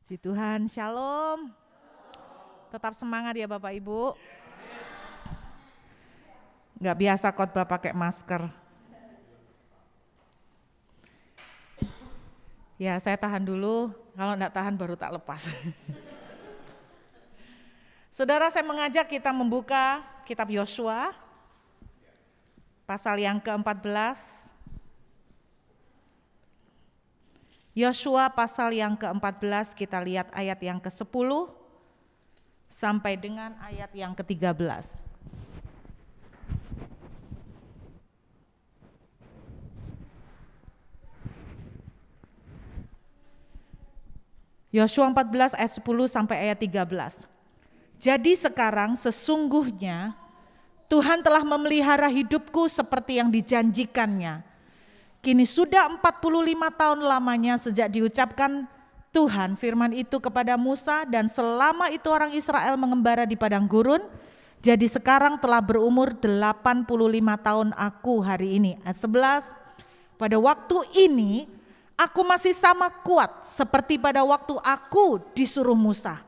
Puji Tuhan, shalom. Tetap semangat ya Bapak Ibu. Nggak biasa khotbah pakai masker. Ya saya tahan dulu, kalau nggak tahan baru tak lepas. Saudara, saya mengajak kita membuka kitab Yosua, pasal yang ke-14. Yosua pasal yang ke-14, kita lihat ayat yang ke-10 sampai dengan ayat yang ke-13. Yosua 14 ayat 10 sampai ayat 13. Jadi sekarang sesungguhnya Tuhan telah memelihara hidupku seperti yang dijanjikannya. Kini sudah 45 tahun lamanya sejak diucapkan Tuhan firman itu kepada Musa, dan selama itu orang Israel mengembara di padang gurun. Jadi sekarang telah berumur 85 tahun aku hari ini. Ayat 11, pada waktu ini aku masih sama kuat seperti pada waktu aku disuruh Musa.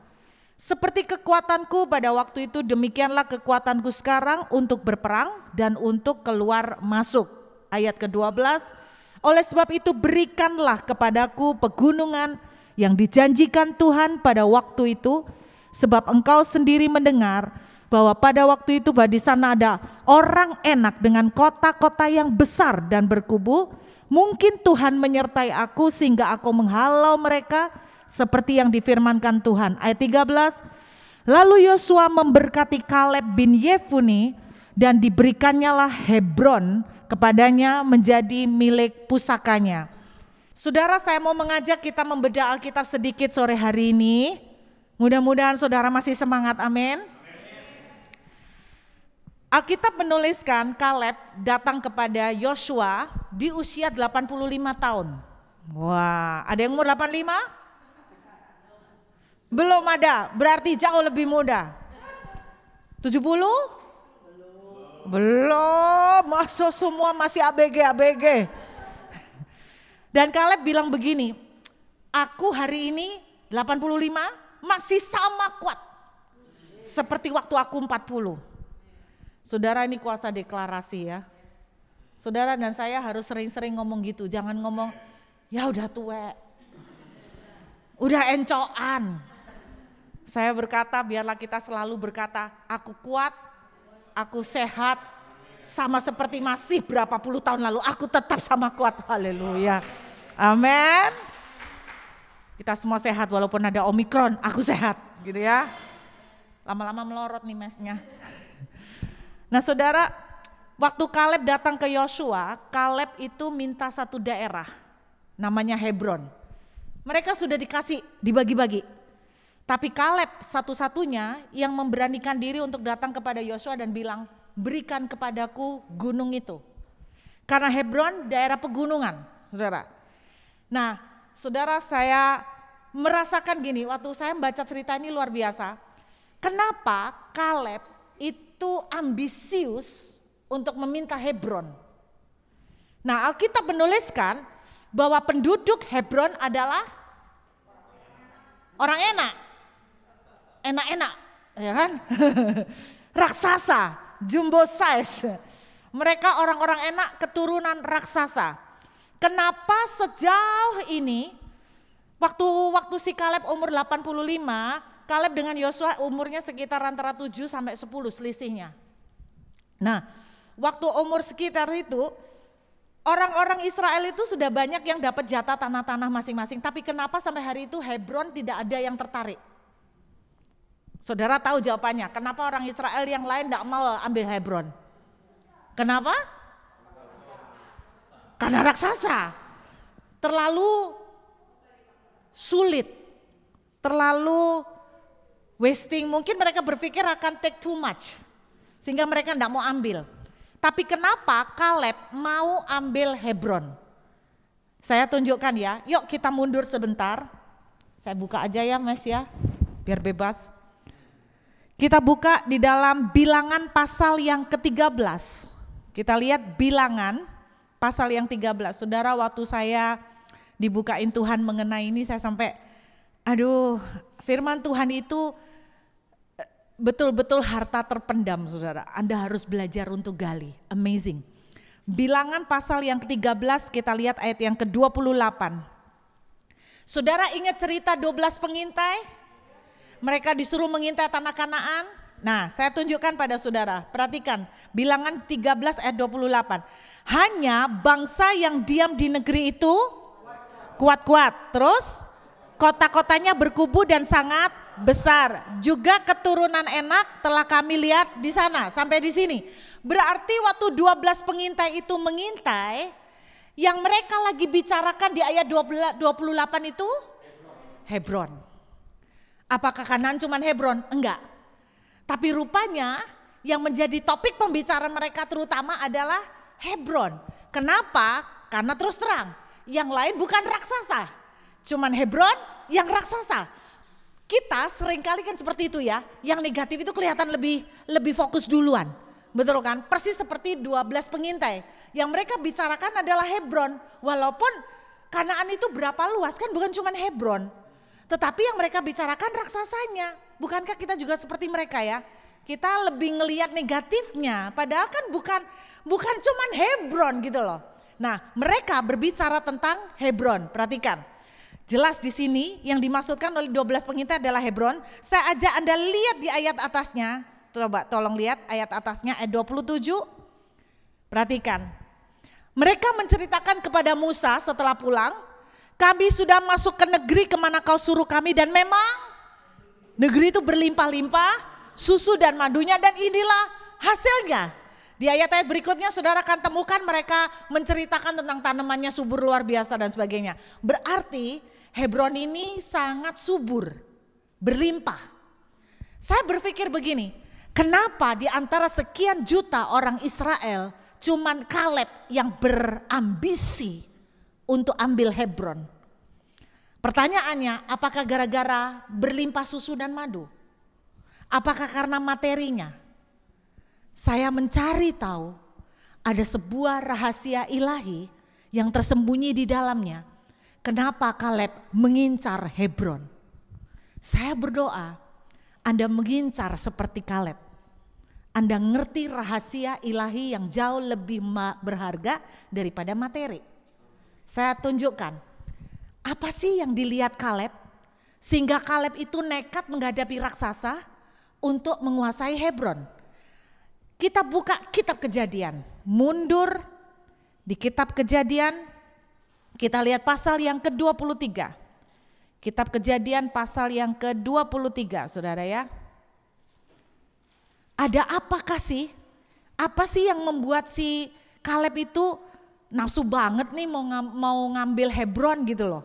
Seperti kekuatanku pada waktu itu, demikianlah kekuatanku sekarang untuk berperang dan untuk keluar masuk. Ayat ke-12, oleh sebab itu berikanlah kepadaku pegunungan yang dijanjikan Tuhan pada waktu itu, sebab engkau sendiri mendengar bahwa pada waktu itu di sana ada orang Enak dengan kota-kota yang besar dan berkubu. Mungkin Tuhan menyertai aku sehingga aku menghalau mereka seperti yang difirmankan Tuhan. Ayat 13, lalu Yosua memberkati Kaleb bin Yefune dan diberikannya lah Hebron kepadanya menjadi milik pusakanya. Saudara, saya mau mengajak kita membedah Alkitab sedikit sore hari ini. Mudah-mudahan saudara masih semangat, amin. Alkitab menuliskan Kaleb datang kepada Yosua di usia 85 tahun. Wah, ada yang umur 85? Belum ada, berarti jauh lebih muda. 70? Belum, masa semua masih ABG. Dan Kaleb bilang begini, aku hari ini 85 masih sama kuat seperti waktu aku 40. Saudara, ini kuasa deklarasi ya. Saudara dan saya harus sering-sering ngomong gitu, jangan ngomong ya udah tua, udah encoan. Saya berkata, biarlah kita selalu berkata, aku kuat, aku sehat, sama seperti masih berapa puluh tahun lalu, aku tetap sama kuat. Haleluya, amin. Kita semua sehat walaupun ada Omikron, aku sehat gitu ya. Lama-lama melorot nih mesnya. Nah saudara, waktu Kaleb datang ke Yosua, Kaleb itu minta satu daerah namanya Hebron. Mereka sudah dikasih, dibagi-bagi. Tapi Kaleb satu-satunya yang memberanikan diri untuk datang kepada Yosua dan bilang, berikan kepadaku gunung itu. Karena Hebron daerah pegunungan, saudara. Nah, saudara, saya merasakan gini, waktu saya membaca cerita ini luar biasa. Kenapa Kaleb itu ambisius untuk meminta Hebron? Nah, Alkitab menuliskan bahwa penduduk Hebron adalah orang Enak. Enak-enak, ya kan? Raksasa, jumbo size. Mereka orang-orang Enak, keturunan raksasa. Kenapa sejauh ini, waktu si Kaleb umur 85, Kaleb dengan Yosua umurnya sekitar antara 7 sampai 10 selisihnya. Nah, waktu umur sekitar itu, orang-orang Israel itu sudah banyak yang dapat jatah tanah-tanah masing-masing. Tapi kenapa sampai hari itu Hebron tidak ada yang tertarik? Saudara tahu jawabannya, kenapa orang Israel yang lain tidak mau ambil Hebron? Kenapa? Karena raksasa. Terlalu sulit, terlalu wasting. Mungkin mereka berpikir akan take too much, sehingga mereka tidak mau ambil. Tapi kenapa Kaleb mau ambil Hebron? Saya tunjukkan ya, yuk kita mundur sebentar. Saya buka aja ya Mas ya, biar bebas. Kita buka di dalam Bilangan pasal yang ke-13. Kita lihat Bilangan pasal yang 13. Saudara, waktu saya dibukain Tuhan mengenai ini, saya sampai Aduh, firman Tuhan itu betul-betul harta terpendam, saudara. Anda harus belajar untuk gali. Amazing. Bilangan pasal yang ke-13, kita lihat ayat yang ke-28. Saudara ingat cerita 12 pengintai? Mereka disuruh mengintai tanah Kanaan. Nah, saya tunjukkan pada saudara. Perhatikan, Bilangan 13 ayat 28. Hanya bangsa yang diam di negeri itu kuat-kuat. Terus kota-kotanya berkubu dan sangat besar. Juga keturunan enak telah kami lihat di sana. Sampai di sini. Berarti waktu 12 pengintai itu mengintai, yang mereka lagi bicarakan di ayat 28 itu Hebron. Apakah Kanaan cuma Hebron? Enggak. Tapi rupanya yang menjadi topik pembicaraan mereka terutama adalah Hebron. Kenapa? Karena terus terang, yang lain bukan raksasa. Cuman Hebron yang raksasa. Kita seringkali kan seperti itu ya, yang negatif itu kelihatan lebih fokus duluan. Betul kan? Persis seperti 12 pengintai. Yang mereka bicarakan adalah Hebron. Walaupun Kanaan itu berapa luas kan bukan cuma Hebron. Tetapi yang mereka bicarakan raksasanya. Bukankah kita juga seperti mereka ya? Kita lebih ngelihat negatifnya. Padahal kan bukan cuma Hebron gitu loh. Nah, mereka berbicara tentang Hebron. Perhatikan. Jelas di sini yang dimaksudkan oleh 12 pengintai adalah Hebron. Saya ajak Anda lihat di ayat atasnya. Coba tolong lihat ayat atasnya ayat 27. Perhatikan. Mereka menceritakan kepada Musa setelah pulang, kami sudah masuk ke negeri kemana kau suruh kami dan memang negeri itu berlimpah-limpah, susu dan madunya dan inilah hasilnya. Di ayat-ayat berikutnya saudara akan temukan mereka menceritakan tentang tanamannya subur luar biasa dan sebagainya. Berarti Hebron ini sangat subur, berlimpah. Saya berpikir begini, kenapa di antara sekian juta orang Israel cuman Kaleb yang berambisi untuk ambil Hebron? Pertanyaannya, apakah gara-gara berlimpah susu dan madu? Apakah karena materinya? Saya mencari tahu ada sebuah rahasia ilahi yang tersembunyi di dalamnya. Kenapa Kaleb mengincar Hebron? Saya berdoa Anda mengincar seperti Kaleb. Anda ngerti rahasia ilahi yang jauh lebih berharga daripada materi. Saya tunjukkan, apa sih yang dilihat Kaleb sehingga Kaleb itu nekat menghadapi raksasa untuk menguasai Hebron. Kita buka kitab Kejadian, mundur di kitab Kejadian, kita lihat pasal yang ke-23. Kitab Kejadian pasal yang ke-23, saudara ya. Ada apakah sih? Apa sih yang membuat si Kaleb itu nafsu banget nih mau ngambil Hebron gitu loh.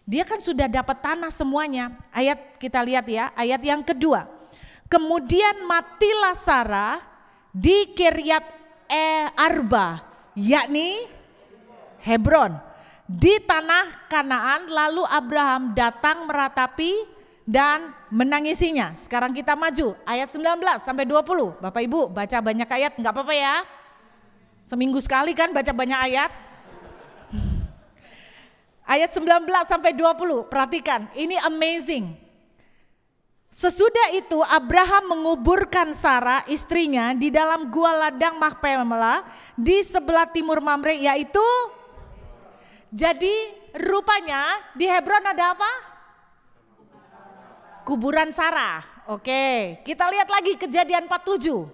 Dia kan sudah dapat tanah semuanya. Ayat kita lihat ya, ayat yang kedua. Kemudian matilah Sarah di Kiryat Arba, yakni Hebron, di tanah Kanaan. Lalu Abraham datang meratapi dan menangisinya. Sekarang kita maju ayat 19 sampai 20. Bapak Ibu baca banyak ayat enggak apa-apa ya. Seminggu sekali kan baca banyak ayat. Ayat 19 sampai 20. Perhatikan, ini amazing. Sesudah itu Abraham menguburkan Sarah istrinya di dalam gua ladang Makpela di sebelah timur Mamre, yaitu jadi rupanya di Hebron ada apa? Kuburan Sarah. Oke, kita lihat lagi Kejadian 47.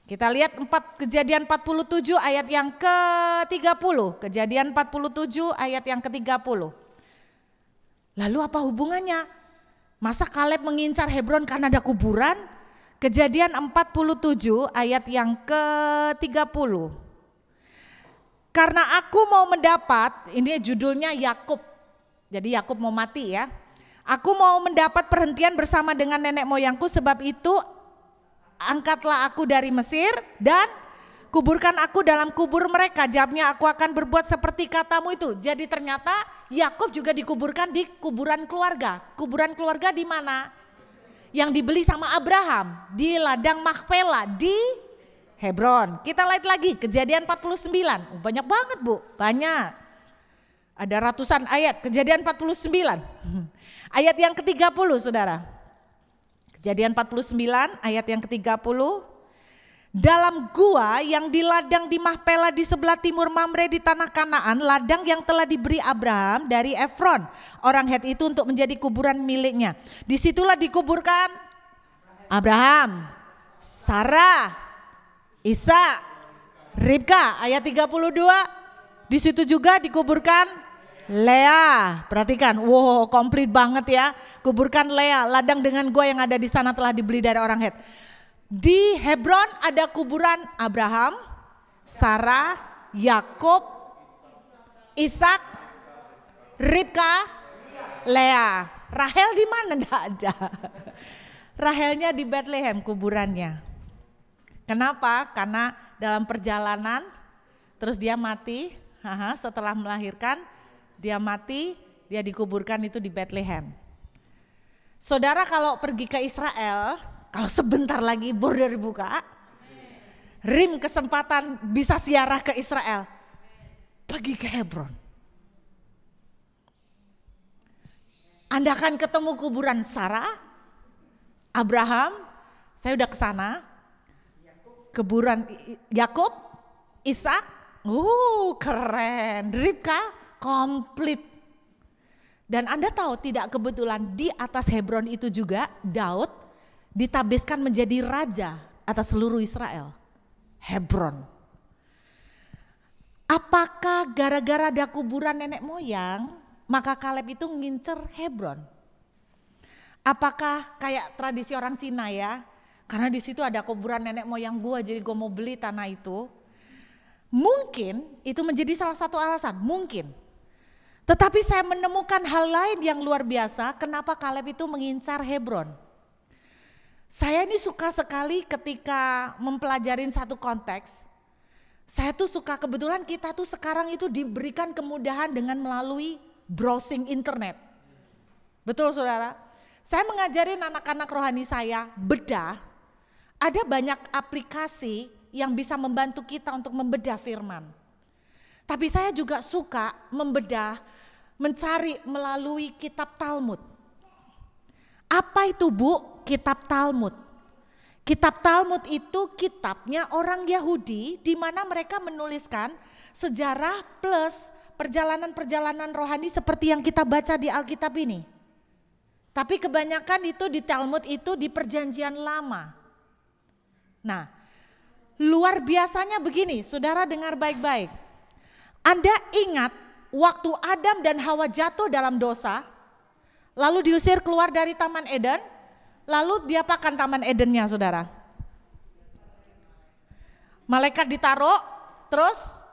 Kita lihat Kejadian 47 ayat yang ke-30. Kejadian 47 ayat yang ke-30. Lalu apa hubungannya? Masa Kaleb mengincar Hebron karena ada kuburan? Kejadian 47 ayat yang ke-30. Karena aku mau mendapat, ini judulnya Yakub. Jadi Yakub mau mati ya. Aku mau mendapat perhentian bersama dengan nenek moyangku, sebab itu angkatlah aku dari Mesir dan kuburkan aku dalam kubur mereka. Jawabnya, aku akan berbuat seperti katamu itu. Jadi ternyata Yakub juga dikuburkan di kuburan keluarga. Kuburan keluarga di mana? Yang dibeli sama Abraham, di ladang Makpela di Hebron. Kita lihat lagi Kejadian 49. Banyak banget Bu, banyak. Ada ratusan ayat. Kejadian 49. Ayat yang ke-30 saudara. Kejadian 49 ayat yang ke-30. Dalam gua yang di ladang di Mahpela di sebelah timur Mamre di tanah Kanaan, ladang yang telah diberi Abraham dari Efron, orang Het itu untuk menjadi kuburan miliknya. Disitulah dikuburkan Abraham, Sarah, Ishak, Ribka. Ayat 32, di situ juga dikuburkan Lea. Perhatikan, wow komplit banget ya. Kuburkan Lea, ladang dengan gua yang ada di sana telah dibeli dari orang Het. Di Hebron ada kuburan Abraham, Sarah, Yakub, Ishak, Ribka, Lea. Rahel di mana? Enggak ada. Rahelnya di Bethlehem kuburannya. Kenapa? Karena dalam perjalanan terus dia mati, setelah melahirkan dia mati, dia dikuburkan itu di Bethlehem. Saudara kalau pergi ke Israel, kalau sebentar lagi border buka, Rim kesempatan bisa ziarah ke Israel, pergi ke Hebron. Anda akan ketemu kuburan Sarah, Abraham, saya udah ke sana, kuburan Yakub, Ishak, keren, Ribka, komplit. Dan Anda tahu tidak kebetulan di atas Hebron itu juga Daud ditabiskan menjadi raja atas seluruh Israel. Hebron. Apakah gara-gara ada kuburan nenek moyang maka Kaleb itu ngincer Hebron? Apakah kayak tradisi orang Cina ya? Karena di situ ada kuburan nenek moyang gua, jadi gua mau beli tanah itu. Mungkin itu menjadi salah satu alasan, mungkin. Tetapi saya menemukan hal lain yang luar biasa kenapa Kaleb itu mengincar Hebron. Saya ini suka sekali ketika mempelajarin satu konteks. Saya tuh suka, kebetulan kita tuh sekarang itu diberikan kemudahan dengan melalui browsing internet. Betul saudara? Saya mengajarin anak-anak rohani saya bedah, ada banyak aplikasi yang bisa membantu kita untuk membedah firman. Tapi saya juga suka membedah, mencari melalui kitab Talmud. Apa itu Bu? Kitab Talmud. Kitab Talmud itu kitabnya orang Yahudi di mana mereka menuliskan sejarah plus perjalanan-perjalanan rohani seperti yang kita baca di Alkitab ini. Tapi kebanyakan itu di Talmud itu di perjanjian lama. Nah, luar biasanya begini, saudara dengar baik-baik. Anda ingat waktu Adam dan Hawa jatuh dalam dosa, lalu diusir keluar dari Taman Eden, lalu diapakan Taman Edennya saudara? Malaikat ditaruh, terus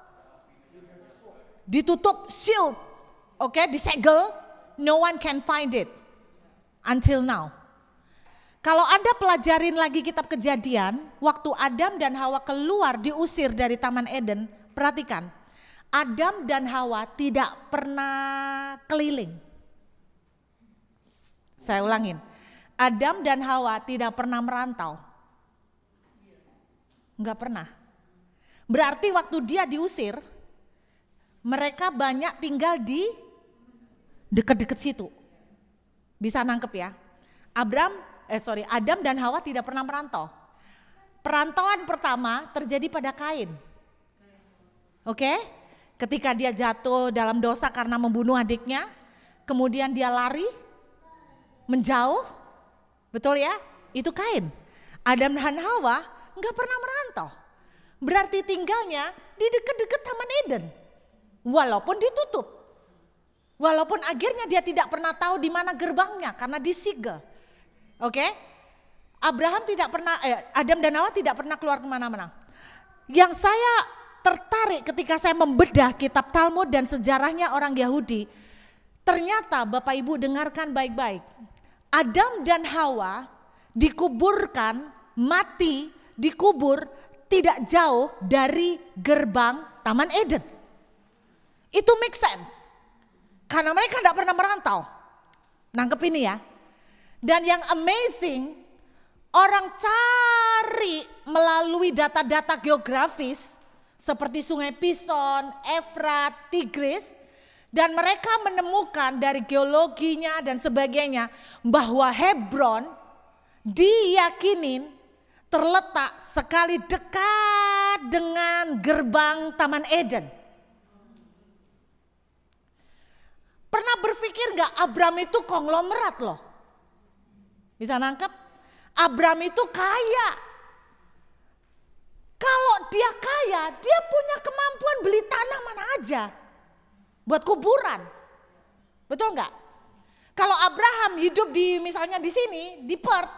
ditutup shield, disegel, no one can find it until now. Kalau Anda pelajarin lagi kitab Kejadian, waktu Adam dan Hawa keluar diusir dari Taman Eden, perhatikan, Adam dan Hawa tidak pernah keliling. Saya ulangin, Adam dan Hawa tidak pernah merantau. Enggak pernah. Berarti waktu dia diusir, mereka banyak tinggal di dekat-dekat situ. Bisa nangkep ya? Adam dan Hawa tidak pernah merantau. Perantauan pertama terjadi pada Kain. Ketika dia jatuh dalam dosa karena membunuh adiknya, kemudian dia lari, menjauh, betul ya? Itu Kain. Adam dan Hawa enggak pernah merantau. Berarti tinggalnya di dekat-dekat Taman Eden. Walaupun ditutup. Walaupun akhirnya dia tidak pernah tahu di mana gerbangnya karena disegel. Adam dan Hawa tidak pernah keluar kemana-mana. Yang saya tertarik ketika saya membedah kitab Talmud dan sejarahnya orang Yahudi, ternyata Bapak Ibu dengarkan baik-baik. Adam dan Hawa dikuburkan, mati, dikubur tidak jauh dari gerbang Taman Eden. Itu make sense. Karena mereka tidak pernah merantau. Nangkep ini ya. Dan yang amazing, orang cari melalui data-data geografis seperti Sungai Pison, Efrat, Tigris, Dan mereka menemukan dari geologinya dan sebagainya bahwa Hebron diyakinin terletak sekali dekat dengan gerbang Taman Eden. Pernah berpikir gak Abram itu konglomerat loh? Bisa nangkep? Abram itu kaya. Kalau dia kaya, dia punya kemampuan beli tanah mana aja buat kuburan. Betul nggak? Kalau Abraham hidup di misalnya di sini, di Perth,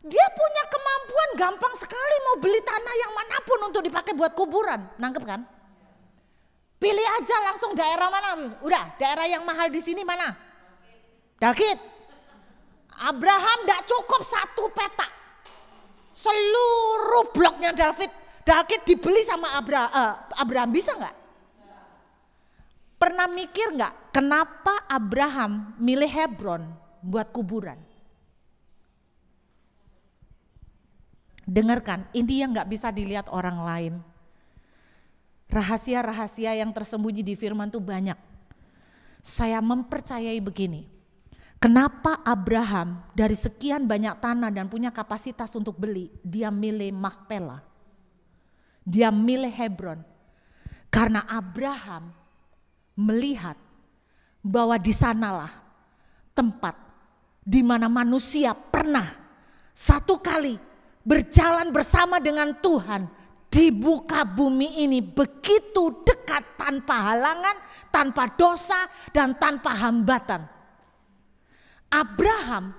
dia punya kemampuan gampang sekali mau beli tanah yang manapun untuk dipakai buat kuburan. Nangkep kan? Pilih aja langsung daerah mana. Udah, daerah yang mahal di sini mana? Dalkit. Abraham gak cukup satu petak. Seluruh bloknya Dalkit dibeli sama Abraham. Bisa nggak? Pernah mikir nggak kenapa Abraham milih Hebron buat kuburan? Dengarkan, ini yang nggak bisa dilihat orang lain. Rahasia-rahasia yang tersembunyi di firman itu banyak. Saya mempercayai begini. Kenapa Abraham dari sekian banyak tanah dan punya kapasitas untuk beli, dia milih Makpela. Dia milih Hebron. Karena Abraham melihat bahwa di sanalah tempat di mana manusia pernah satu kali berjalan bersama dengan Tuhan di muka bumi ini begitu dekat tanpa halangan, tanpa dosa dan tanpa hambatan. Abraham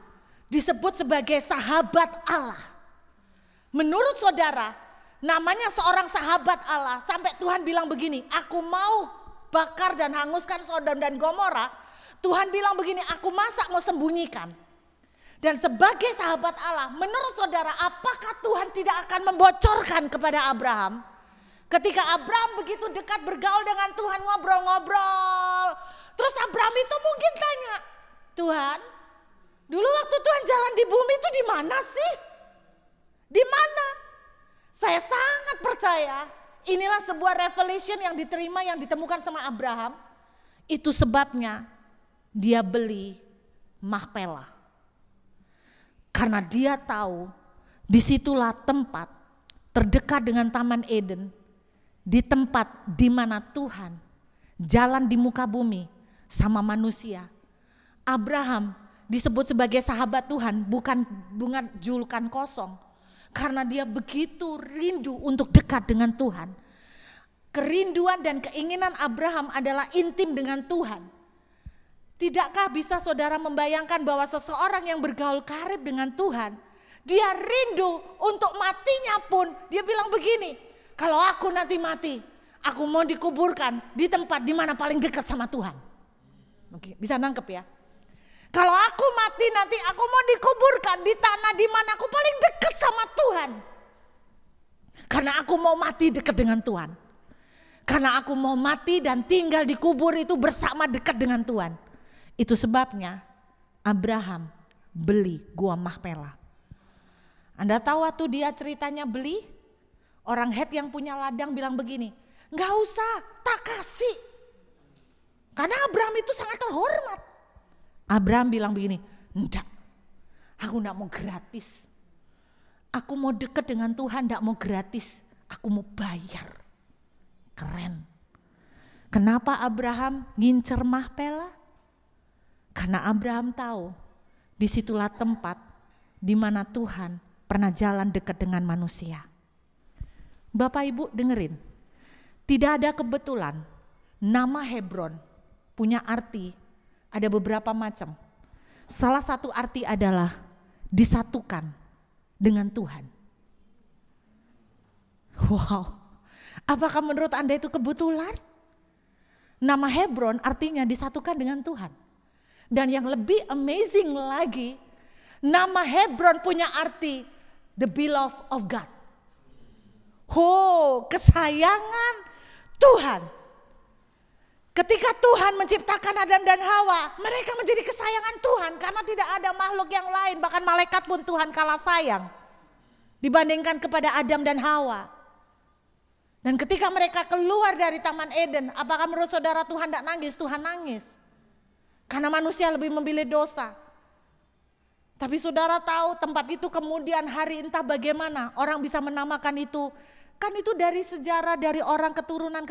disebut sebagai sahabat Allah. Menurut saudara, namanya seorang sahabat Allah sampai Tuhan bilang begini, aku mau bakar dan hanguskan Sodom dan Gomora. Tuhan bilang begini, aku masa mau sembunyikan. Dan sebagai sahabat Allah, menurut saudara, apakah Tuhan tidak akan membocorkan kepada Abraham? Ketika Abraham begitu dekat bergaul dengan Tuhan, ngobrol-ngobrol. Terus Abraham itu mungkin tanya, Tuhan, dulu waktu Tuhan jalan di bumi itu di mana sih? Di mana? Saya sangat percaya inilah sebuah revelation yang diterima, yang ditemukan sama Abraham. Itu sebabnya dia beli Makpela. Karena dia tahu disitulah tempat terdekat dengan Taman Eden. Di tempat di mana Tuhan jalan di muka bumi sama manusia. Abraham disebut sebagai sahabat Tuhan, bukan julukan kosong. Karena dia begitu rindu untuk dekat dengan Tuhan. Kerinduan dan keinginan Abraham adalah intim dengan Tuhan. Tidakkah bisa saudara membayangkan bahwa seseorang yang bergaul karib dengan Tuhan, dia rindu untuk matinya pun, dia bilang begini, kalau aku nanti mati, aku mau dikuburkan di tempat di mana paling dekat sama Tuhan. Oke, bisa nangkep ya? Kalau aku mati nanti aku mau dikuburkan di tanah di mana aku paling dekat sama Tuhan. Karena aku mau mati dekat dengan Tuhan. Karena aku mau mati dan tinggal di kubur itu bersama dekat dengan Tuhan. Itu sebabnya Abraham beli gua Makpela. Anda tahu waktu dia ceritanya beli, orang Het yang punya ladang bilang begini, gak usah, tak kasih. Karena Abraham itu sangat terhormat. Abraham bilang begini, enggak, aku enggak mau gratis. Aku mau dekat dengan Tuhan, enggak mau gratis, aku mau bayar. Keren. Kenapa Abraham ngincer Makpela? Karena Abraham tahu disitulah tempat di mana Tuhan pernah jalan dekat dengan manusia. Bapak Ibu dengerin, tidak ada kebetulan nama Hebron punya arti. Ada beberapa macam. Salah satu arti adalah disatukan dengan Tuhan. Wow, apakah menurut Anda itu kebetulan? Nama Hebron artinya disatukan dengan Tuhan. Dan yang lebih amazing lagi, nama Hebron punya arti the beloved of God. Oh, kesayangan Tuhan. Ketika Tuhan menciptakan Adam dan Hawa, mereka menjadi kesayangan Tuhan karena tidak ada makhluk yang lain, bahkan malaikat pun Tuhan kalah sayang dibandingkan kepada Adam dan Hawa. Dan ketika mereka keluar dari Taman Eden, apakah menurut saudara Tuhan tidak nangis? Tuhan nangis. Karena manusia lebih memilih dosa. Tapi saudara tahu tempat itu kemudian hari entah bagaimana orang bisa menamakan itu. Kan itu dari sejarah, dari orang keturunan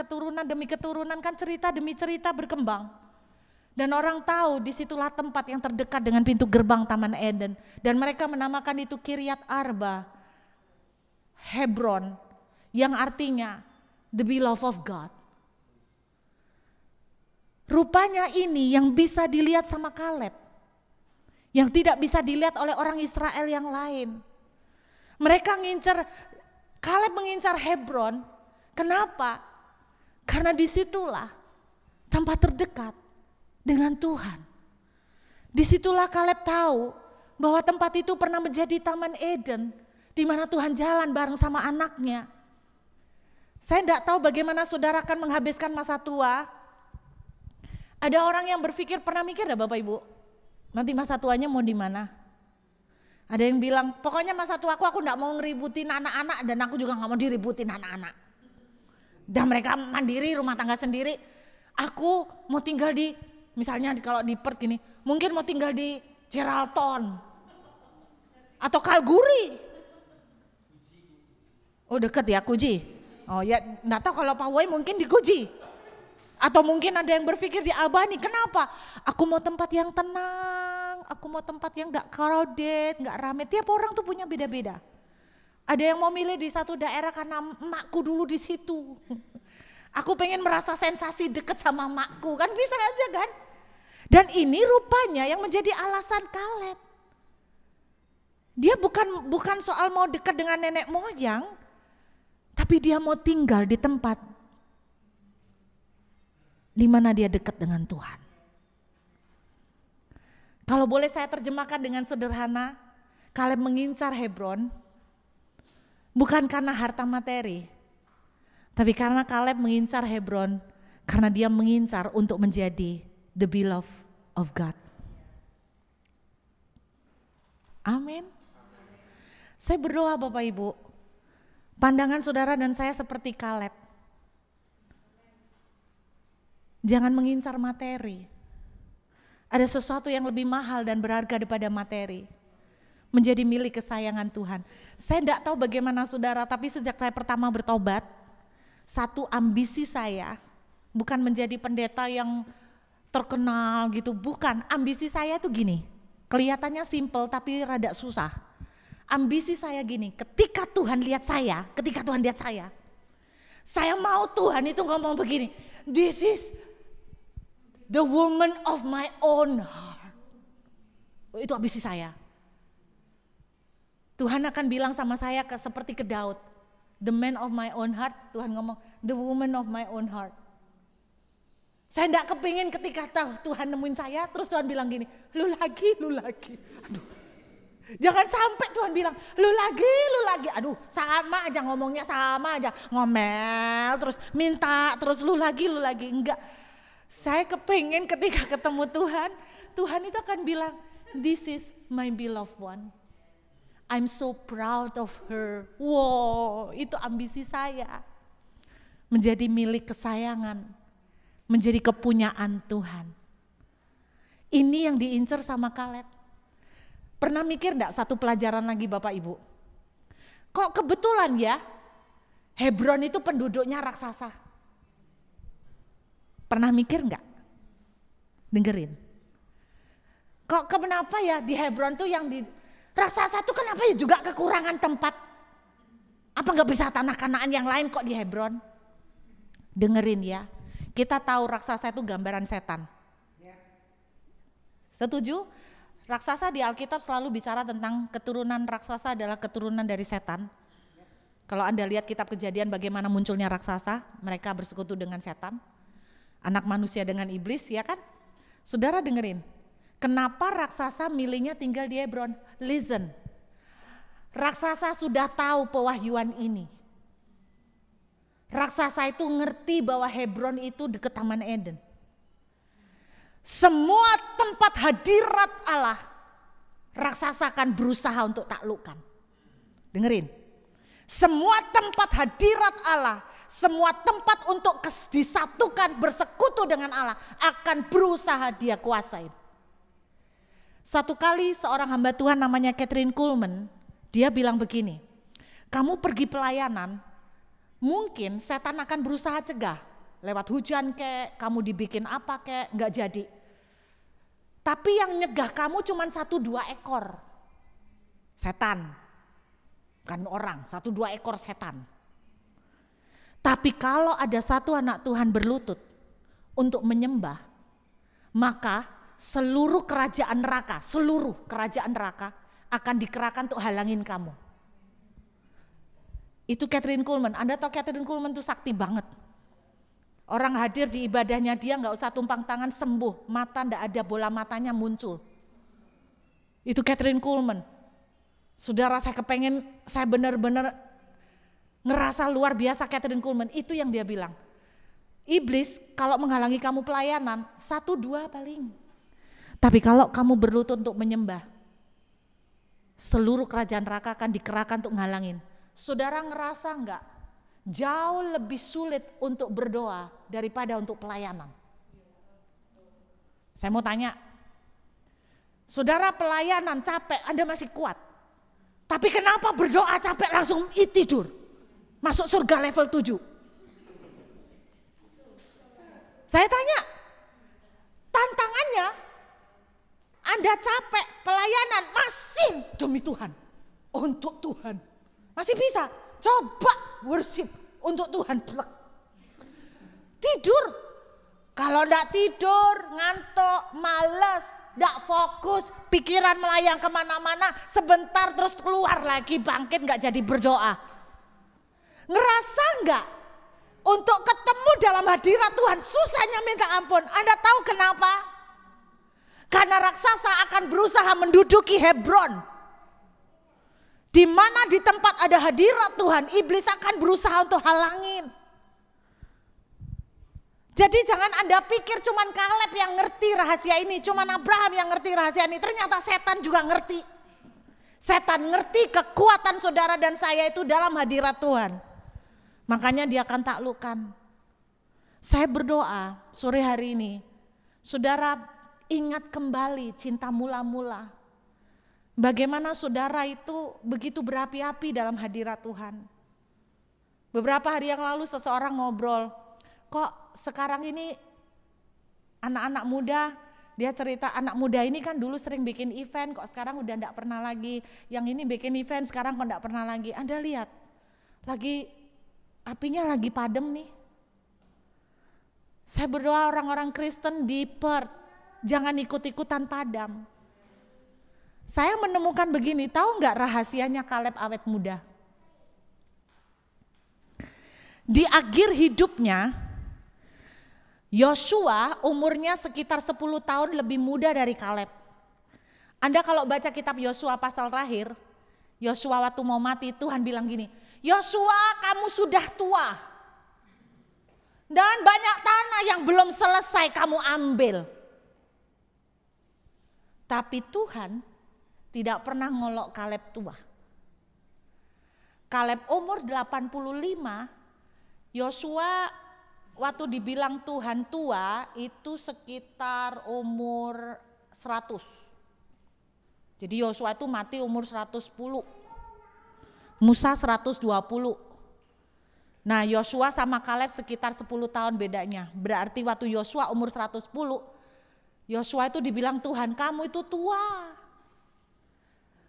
demi keturunan, kan cerita demi cerita berkembang. Dan orang tahu disitulah tempat yang terdekat dengan pintu gerbang Taman Eden. Dan mereka menamakan itu Kiryat Arba, Hebron, yang artinya the beloved of God. Rupanya ini yang bisa dilihat sama Kaleb, yang tidak bisa dilihat oleh orang Israel yang lain. Mereka Kaleb mengincar Hebron. Kenapa? Karena disitulah tempat terdekat dengan Tuhan. Disitulah Kaleb tahu bahwa tempat itu pernah menjadi Taman Eden, di mana Tuhan jalan bareng sama anaknya. Saya tidak tahu bagaimana saudara akan menghabiskan masa tua. Ada orang yang berpikir, pernah mikir enggak Bapak Ibu? Nanti masa tuanya mau di mana? Ada yang bilang, pokoknya masa tuaku aku enggak mau ngeributin anak-anak dan aku juga enggak mau diributin anak-anak. Dan mereka mandiri, rumah tangga sendiri. Aku mau tinggal di, misalnya kalau di Perth gini, mungkin mau tinggal di Geraldton atau Calgary. Oh deket ya Kuji. Oh ya, enggak tahu kalau Pak Wai mungkin di Kuji. Atau mungkin ada yang berpikir di Albany, kenapa? Aku mau tempat yang tenang, aku mau tempat yang enggak crowded, enggak rame. Tiap orang tuh punya beda-beda. Ada yang mau milih di satu daerah karena emakku dulu di situ. Aku pengen merasa sensasi deket sama emakku, kan bisa aja kan? Dan ini rupanya yang menjadi alasan Kaleb. Dia bukan soal mau dekat dengan nenek moyang, tapi dia mau tinggal di tempat di mana dia dekat dengan Tuhan. Kalau boleh saya terjemahkan dengan sederhana, Kaleb mengincar Hebron bukan karena harta materi, tapi karena Kaleb mengincar Hebron karena dia mengincar untuk menjadi the beloved of God. Amin. Saya berdoa Bapak Ibu, pandangan saudara dan saya seperti Kaleb. Jangan mengincar materi. Ada sesuatu yang lebih mahal dan berharga daripada materi. Menjadi milik kesayangan Tuhan. Saya tidak tahu bagaimana saudara, tapi sejak saya pertama bertobat, satu ambisi saya bukan menjadi pendeta yang terkenal gitu, bukan. Ambisi saya itu gini, kelihatannya simple tapi rada susah. Ambisi saya gini, ketika Tuhan lihat saya, saya mau Tuhan itu ngomong begini, this is the woman of my own heart. Itu ambisi saya. Tuhan akan bilang sama saya seperti ke Daud, the man of my own heart. Tuhan ngomong, the woman of my own heart. Saya enggak kepingin ketika Tuhan nemuin saya, terus Tuhan bilang gini, lu lagi. Aduh, jangan sampai Tuhan bilang, lu lagi. Aduh, sama aja ngomongnya, sama aja. Ngomel, terus minta, terus lu lagi. Enggak. Saya kepingin ketika ketemu Tuhan, Tuhan itu akan bilang, this is my beloved one. I'm so proud of her. Wow, itu ambisi saya. Menjadi milik kesayangan. Menjadi kepunyaan Tuhan. Ini yang diincar sama Kaleb. Pernah mikir enggak satu pelajaran lagi Bapak Ibu? Kok kebetulan ya, Hebron itu penduduknya raksasa. Pernah mikir enggak? Dengerin. Kok kenapa ya di Hebron tuh yang di raksasa tuh kenapa ya juga kekurangan tempat? Apa enggak bisa tanah Kanaan yang lain kok di Hebron? Dengerin ya. Kita tahu raksasa itu gambaran setan. Setuju? Raksasa di Alkitab selalu bicara tentang keturunan raksasa adalah keturunan dari setan. Kalau Anda lihat kitab Kejadian bagaimana munculnya raksasa, mereka bersekutu dengan setan. Anak manusia dengan iblis, ya kan? Saudara dengerin, kenapa raksasa milihnya tinggal di Hebron? Listen, raksasa sudah tahu pewahyuan ini. Raksasa itu ngerti bahwa Hebron itu dekat Taman Eden. Semua tempat hadirat Allah, raksasa akan berusaha untuk taklukkan. Dengerin, semua tempat hadirat Allah, semua tempat untuk disatukan bersekutu dengan Allah akan berusaha dia kuasain. Satu kali seorang hamba Tuhan namanya Kathryn Kuhlman, dia bilang begini, kamu pergi pelayanan, mungkin setan akan berusaha cegah. Lewat hujan kek, kamu dibikin apa kek, gak jadi. Tapi yang nyegah kamu cuma 1-2 ekor. Setan, bukan orang, 1-2 ekor setan. Tapi kalau ada satu anak Tuhan berlutut untuk menyembah, maka seluruh kerajaan neraka akan dikerahkan untuk halangin kamu. Itu Kathryn Kuhlman. Anda tahu Kathryn Kuhlman itu sakti banget. Orang hadir di ibadahnya dia nggak usah tumpang tangan sembuh, mata ndak ada bola matanya muncul. Itu Kathryn Kuhlman. Saudara, saya benar-benar ngerasa luar biasa Kathryn Kuhlman. Itu yang dia bilang. Iblis kalau menghalangi kamu pelayanan 1-2 paling. Tapi kalau kamu berlutut untuk menyembah, seluruh kerajaan neraka akan dikerahkan untuk ngalangin. Saudara ngerasa enggak? Jauh lebih sulit untuk berdoa daripada untuk pelayanan. Saya mau tanya, saudara pelayanan capek, Anda masih kuat. Tapi kenapa berdoa capek langsung tidur? Masuk surga level 7. Saya tanya, tantangannya Anda capek pelayanan masih demi Tuhan, untuk Tuhan. Masih bisa, coba worship untuk Tuhan. Tidur, kalau enggak tidur, ngantuk, males, enggak fokus, pikiran melayang kemana-mana, sebentar terus keluar lagi, bangkit enggak jadi berdoa. Ngerasa enggak? Untuk ketemu dalam hadirat Tuhan susahnya minta ampun. Anda tahu kenapa? Karena raksasa akan berusaha menduduki Hebron. Di mana di tempat ada hadirat Tuhan, iblis akan berusaha untuk halangin. Jadi jangan Anda pikir cuman Kaleb yang ngerti rahasia ini, cuman Abraham yang ngerti rahasia ini. Ternyata setan juga ngerti. Setan ngerti kekuatan saudara dan saya itu dalam hadirat Tuhan. Makanya dia akan taklukkan. Saya berdoa sore hari ini, saudara ingat kembali cinta mula-mula. Bagaimana saudara itu begitu berapi-api dalam hadirat Tuhan. Beberapa hari yang lalu seseorang ngobrol, kok sekarang ini anak-anak muda, dia cerita anak muda ini kan dulu sering bikin event, kok sekarang udah enggak pernah lagi. Yang ini bikin event sekarang kok enggak pernah lagi. Anda lihat, lagi apinya lagi padam nih. Saya berdoa orang-orang Kristen di Perth, jangan ikut-ikutan padam. Saya menemukan begini, tahu nggak rahasianya Kaleb awet muda? Di akhir hidupnya, Yosua umurnya sekitar 10 tahun lebih muda dari Kaleb. Anda kalau baca kitab Yosua pasal terakhir, Yosua waktu mau mati Tuhan bilang gini, Yosua kamu sudah tua dan banyak tanah yang belum selesai kamu ambil. Tapi Tuhan tidak pernah ngolok Kaleb tua. Kaleb umur 85, Yosua waktu dibilang Tuhan tua itu sekitar umur 100. Jadi Yosua itu mati umur 110. Musa 120. Nah Yosua sama Kaleb sekitar 10 tahun bedanya. Berarti waktu Yosua umur 110, Yosua itu dibilang Tuhan kamu itu tua.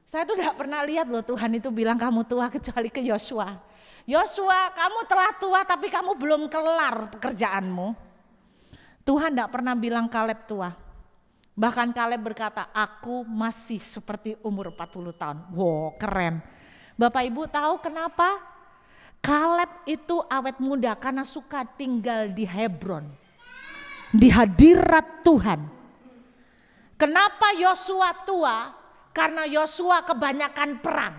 Saya tuh tidak pernah lihat loh Tuhan itu bilang kamu tua kecuali ke Yosua. Yosua kamu telah tua tapi kamu belum kelar pekerjaanmu. Tuhan tidak pernah bilang Kaleb tua. Bahkan Kaleb berkata aku masih seperti umur 40 tahun. Wow keren. Bapak Ibu tahu kenapa? Kaleb itu awet muda karena suka tinggal di Hebron. Di hadirat Tuhan. Kenapa Yosua tua? Karena Yosua kebanyakan perang.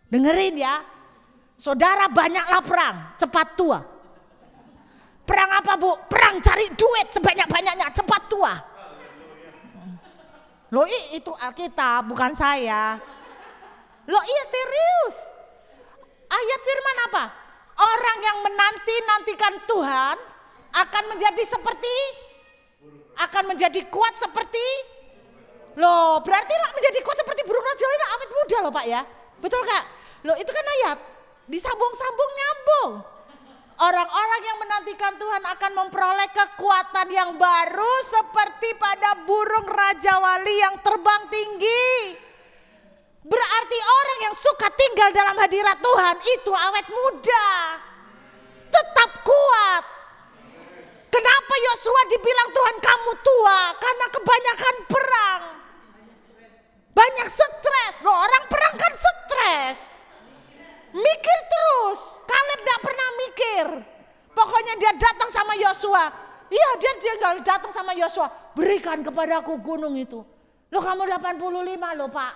Dengerin ya, saudara banyaklah perang, cepat tua. Perang apa bu? Perang cari duit sebanyak-banyaknya, cepat tua. Loh itu Alkitab, bukan saya. Loh iya serius. Ayat firman apa? Orang yang menanti-nantikan Tuhan akan menjadi kuat seperti loh, berarti lah menjadi kuat seperti burung rajawali itu awet muda loh Pak ya. Betul Kak? Loh itu kan ayat, disambung-sambung nyambung. Orang-orang yang menantikan Tuhan akan memperoleh kekuatan yang baru seperti pada burung rajawali yang terbang tinggi. Berarti orang yang suka tinggal dalam hadirat Tuhan itu awet muda, tetap kuat. Kenapa Yosua dibilang Tuhan kamu tua? Karena kebanyakan perang. Banyak stres. Loh, orang perang kan stres. Mikir terus. Kaleb gak pernah mikir. Pokoknya dia datang sama Yosua. Iya, dia tinggal datang sama Yosua. Berikan kepadaku gunung itu. Loh, kamu 85 loh Pak.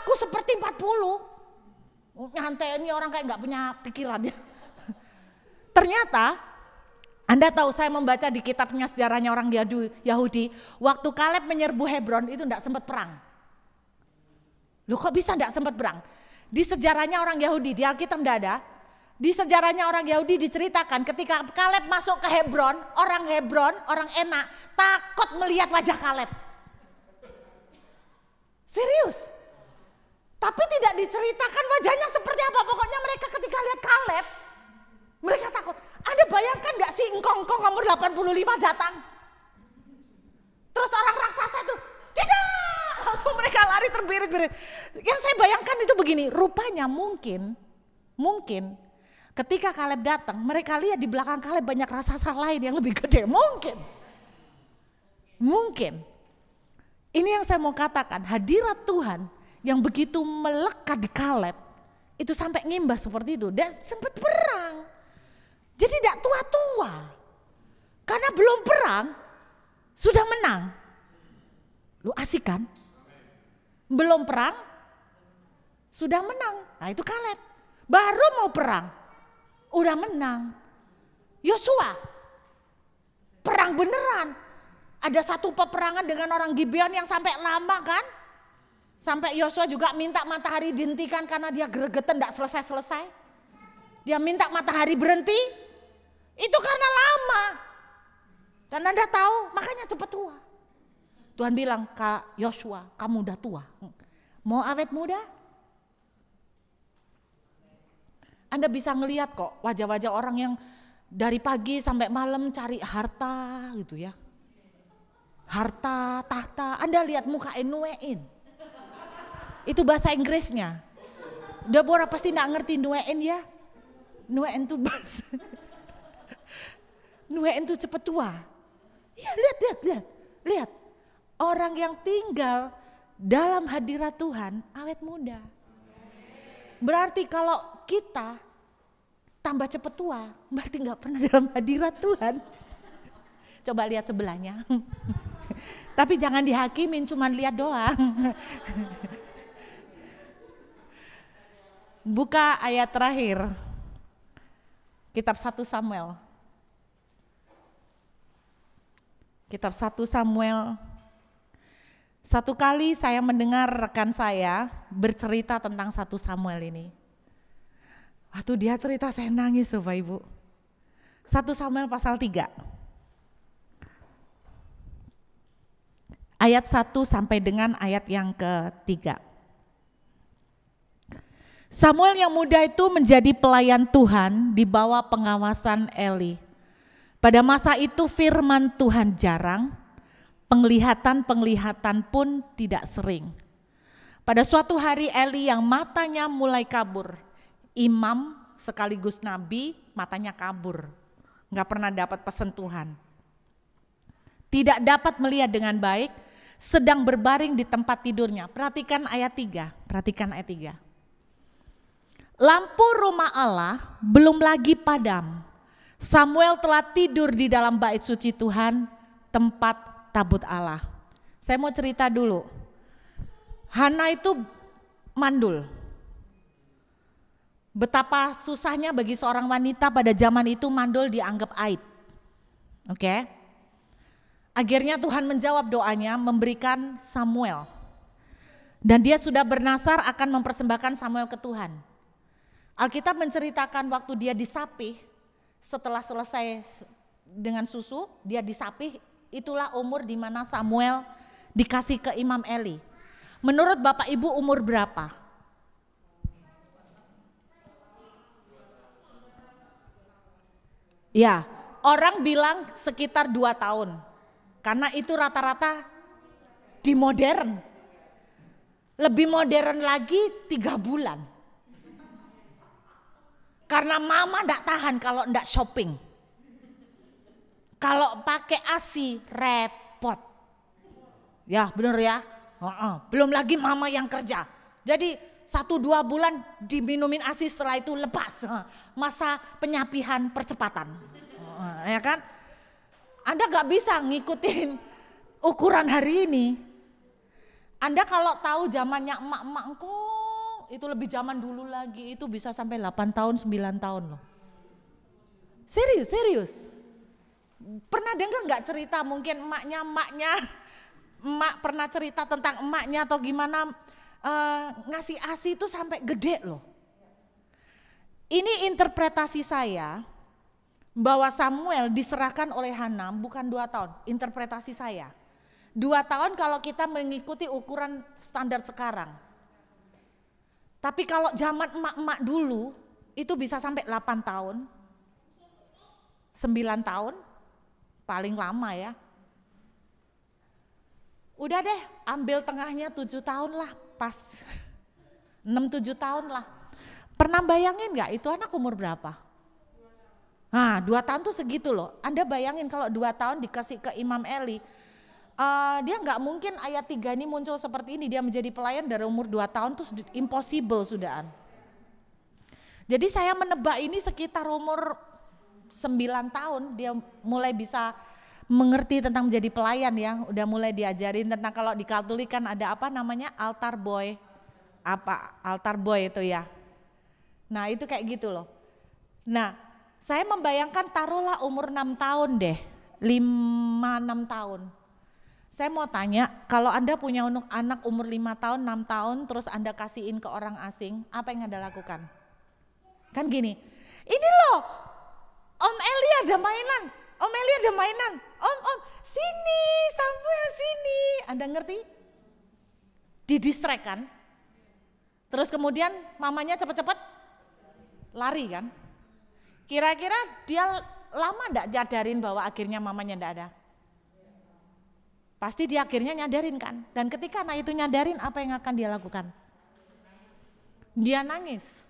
Aku seperti 40. Nyantai ini orang kayak gak punya pikiran ya. Ternyata Anda tahu, saya membaca di kitabnya sejarahnya orang Yahudi, waktu Kaleb menyerbu Hebron itu enggak sempat perang. Loh kok bisa enggak sempat perang? Di sejarahnya orang Yahudi, di Alkitab enggak ada. Di sejarahnya orang Yahudi diceritakan ketika Kaleb masuk ke Hebron, orang Enak takut melihat wajah Kaleb. Serius. Tapi tidak diceritakan wajahnya seperti apa. Pokoknya mereka ketika lihat Kaleb, mereka takut. Anda bayangkan gak sih engkong-engkong umur 85 datang. Terus orang raksasa itu, tidak. Langsung mereka lari terbirit-birit. Yang saya bayangkan itu begini, rupanya mungkin ketika Kaleb datang, mereka lihat di belakang Kaleb banyak raksasa lain yang lebih gede. Mungkin. Ini yang saya mau katakan, hadirat Tuhan yang begitu melekat di Kaleb, itu sampai ngimbas seperti itu. Dia sempat perang. Jadi tidak tua-tua, karena belum perang, sudah menang. Lu asik kan? Belum perang, sudah menang. Nah itu Kaleb, baru mau perang, udah menang. Yosua, perang beneran. Ada satu peperangan dengan orang Gibeon yang sampai lama kan? Sampai Yosua juga minta matahari dihentikan karena dia gregetan tidak selesai-selesai. Dia minta matahari berhenti. Itu karena lama. Dan Anda tahu, makanya cepat tua. Tuhan bilang, Kak Yosua, kamu udah tua. Mau awet muda? Anda bisa ngelihat kok wajah-wajah orang yang dari pagi sampai malam cari harta gitu ya. Harta, tahta. Anda lihat muka nuein. Itu bahasa Inggrisnya. Deborah pasti gak ngerti nuein ya. Nuein itu bahasa. Nuein itu cepet tua. Ya lihat. Orang yang tinggal dalam hadirat Tuhan awet muda. Berarti kalau kita tambah cepet tua, berarti gak pernah dalam hadirat Tuhan. Coba lihat sebelahnya. Tapi jangan dihakimin, cuman lihat doang. Buka ayat terakhir. Kitab 1 Samuel. Kitab 1 Samuel. Satu kali saya mendengar rekan saya bercerita tentang 1 Samuel ini. Waktu dia cerita saya nangis Bapak Ibu. 1 Samuel pasal 3. Ayat 1 sampai dengan ayat yang ke-3. Samuel yang muda itu menjadi pelayan Tuhan di bawah pengawasan Eli. Pada masa itu firman Tuhan jarang, penglihatan pun tidak sering. Pada suatu hari Eli yang matanya mulai kabur, imam sekaligus nabi, matanya kabur, gak pernah dapat pesentuhan. Tidak dapat melihat dengan baik, sedang berbaring di tempat tidurnya. Perhatikan ayat 3. Lampu rumah Allah belum lagi padam. Samuel telah tidur di dalam bait suci Tuhan, tempat tabut Allah. Saya mau cerita dulu. Hana itu mandul. Betapa susahnya bagi seorang wanita pada zaman itu mandul dianggap aib. Oke. Akhirnya Tuhan menjawab doanya, memberikan Samuel. Dan dia sudah bernasar akan mempersembahkan Samuel ke Tuhan. Alkitab menceritakan waktu dia disapih, setelah selesai dengan susu, dia disapih, itulah umur di mana Samuel dikasih ke Imam Eli. Menurut Bapak Ibu umur berapa? Ya, orang bilang sekitar 2 tahun. Karena itu rata-rata di modern. Lebih modern lagi 3 bulan. Karena mama enggak tahan kalau enggak shopping. Kalau pakai ASI repot. Ya benar ya. Belum lagi mama yang kerja. Jadi 1-2 bulan diminumin ASI, setelah itu lepas. Masa penyapihan percepatan. Ya kan? Anda gak bisa ngikutin ukuran hari ini. Anda kalau tahu zamannya emak-emak engkong, itu lebih zaman dulu lagi, itu bisa sampai 8 tahun, 9 tahun loh. Serius. Pernah dengar nggak cerita mungkin emak pernah cerita tentang emaknya atau gimana ngasih ASI itu sampai gede loh. Ini interpretasi saya bahwa Samuel diserahkan oleh Hana bukan 2 tahun, interpretasi saya. 2 tahun kalau kita mengikuti ukuran standar sekarang. Tapi kalau zaman emak-emak dulu itu bisa sampai 8 tahun, 9 tahun, paling lama ya. Udah deh ambil tengahnya 7 tahun lah pas, 6-7 tahun lah. Pernah bayangin gak itu anak umur berapa? Nah 2 tahun tuh segitu loh, Anda bayangin kalau 2 tahun dikasih ke Imam Eli. Dia nggak mungkin ayat 3 ini muncul seperti ini, dia menjadi pelayan dari umur 2 tahun tuh impossible sudahan. Jadi saya menebak ini sekitar umur 9 tahun dia mulai bisa mengerti tentang menjadi pelayan ya, udah mulai diajarin tentang kalau di Katolik kan ada apa namanya altar boy, altar boy itu ya. Nah itu kayak gitu loh. Nah saya membayangkan taruhlah umur 6 tahun deh, 5-6 tahun. Saya mau tanya, kalau Anda punya anak umur 5 tahun, 6 tahun, terus Anda kasihin ke orang asing, apa yang Anda lakukan? Kan gini, ini loh, Om Eli ada mainan, Om Eli ada mainan, Om, sini, Samuel sini. Anda ngerti? Didistract kan? Terus kemudian mamanya cepet-cepet lari kan? Kira-kira dia lama enggak nyadarin bahwa akhirnya mamanya enggak ada? Pasti dia akhirnya nyadarin kan. Dan ketika anak itu nyadarin, apa yang akan dia lakukan? Dia nangis.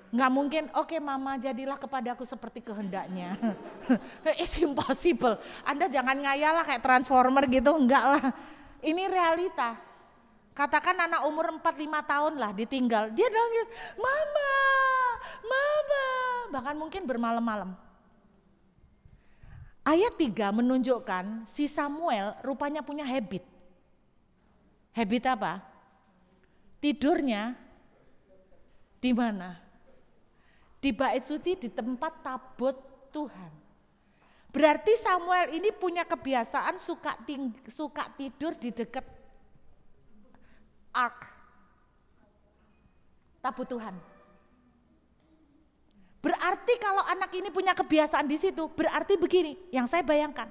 Nggak mungkin, oke mama jadilah kepadaku seperti kehendaknya. It's impossible. Anda jangan ngayal lah kayak transformer gitu, enggak lah. Ini realita. Katakan anak umur 4-5 tahun lah ditinggal, dia nangis, mama. Bahkan mungkin bermalam-malam. Ayat 3 menunjukkan si Samuel rupanya punya habit. Habit apa? Tidurnya di mana? Di bait suci, di tempat tabut Tuhan. Berarti Samuel ini punya kebiasaan suka tidur di dekat ark tabut Tuhan. Berarti kalau anak ini punya kebiasaan di situ, berarti begini, yang saya bayangkan.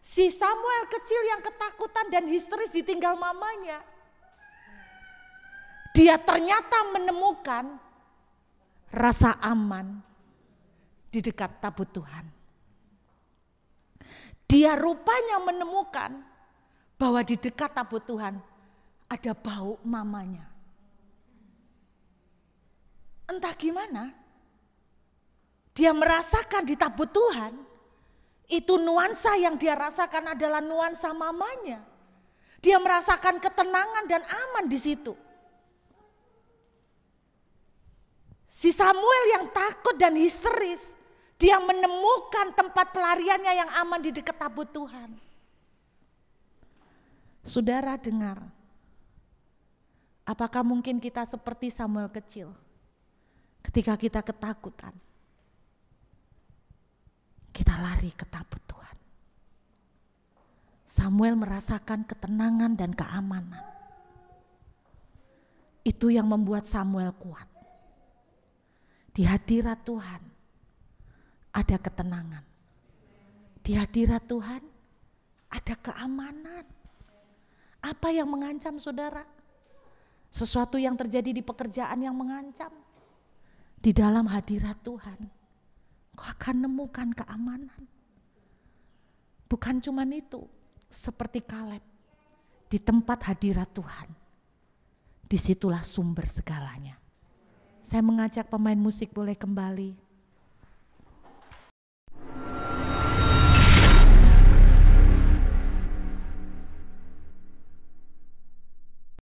Si Samuel kecil yang ketakutan dan histeris ditinggal mamanya. Dia ternyata menemukan rasa aman di dekat tabut Tuhan. Dia rupanya menemukan bahwa di dekat tabut Tuhan ada bau mamanya. Entah gimana, dia merasakan di tabut Tuhan, itu nuansa yang dia rasakan adalah nuansa mamanya. Dia merasakan ketenangan dan aman di situ. Si Samuel yang takut dan histeris, dia menemukan tempat pelariannya yang aman di dekat tabut Tuhan. Saudara dengar, apakah mungkin kita seperti Samuel kecil ketika kita ketakutan? Kita lari ke tabut Tuhan. Samuel merasakan ketenangan dan keamanan. Itu yang membuat Samuel kuat. Di hadirat Tuhan ada ketenangan. Di hadirat Tuhan ada keamanan. Apa yang mengancam saudara? Sesuatu yang terjadi di pekerjaan yang mengancam. Di dalam hadirat Tuhan, kau akan nemukan keamanan. Bukan cuma itu, seperti Kaleb, di tempat hadirat Tuhan, disitulah sumber segalanya. Saya mengajak pemain musik boleh kembali.